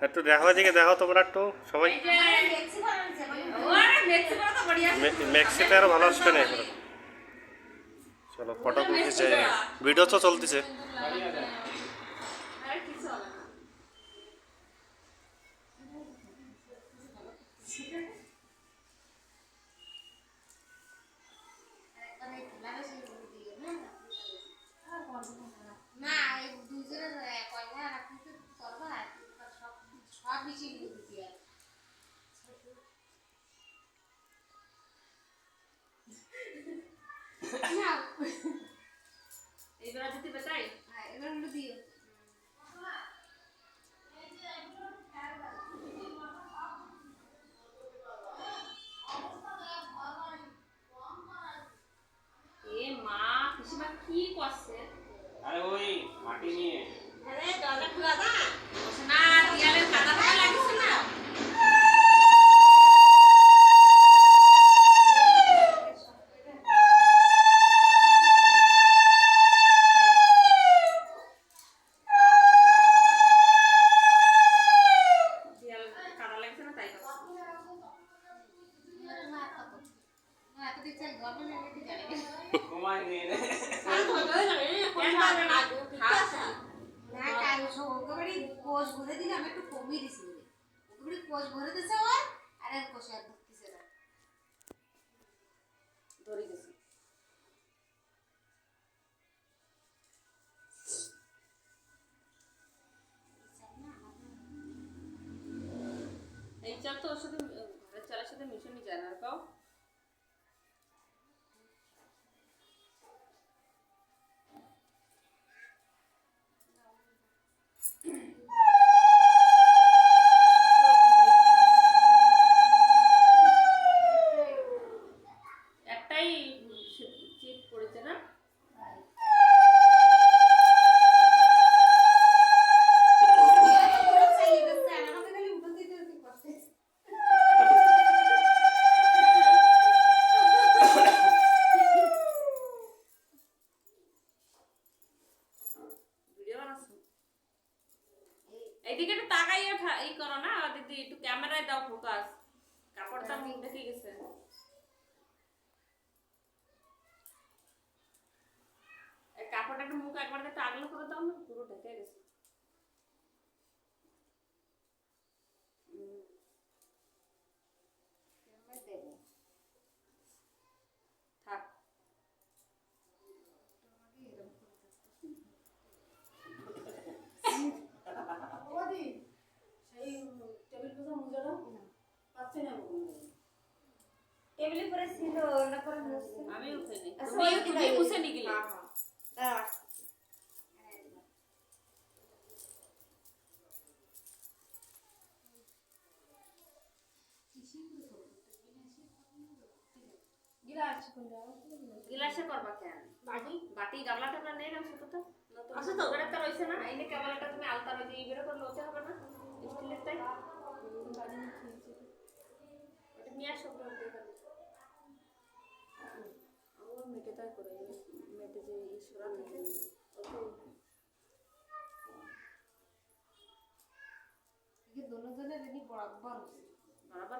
একটু দেখো দিকে দেখো তোমরা একটু সবাই মেক্সিতে আরো ভালো আসবে না। চলো ফটো তুলতেছে, ভিডিও তো চলতেছে। এই চাল তো ওর সাথে ঘরের চালের সাথে মিশে যায় না আর কাও এদিকে একটু তাকাই এই করো না দিদি, একটু ক্যামেরায় দাও ফোকাস। কাপড়টা মুখ ঢেকে গেছে। এই কাপড়টা একটু মুখ একবার একটু আগলে করে দাও না, পুরো ঢেকে গেছে। থাক টেবিলে পরে ছিল না করে মুছছে। আমি উঠে নি, তুমি মুছে নি গেলে। দাঁড়া গিলাসে করবা কেন? বাটি গামলা টামলা নেই না ছোট তো আছে তো ওটা তো রইছে না। এইনে কেবলটা তুমি আলতা রইছে এই বের করে লতে হবে না স্টিলের তাই বাড়ি নিয়ে ওটা নিয়ে আসো করে দেখাবো। আমার মেটে তাই করে মেটে যে ইসরা থাকে ওকে ये दोनों जने रेडी बराबर बराबर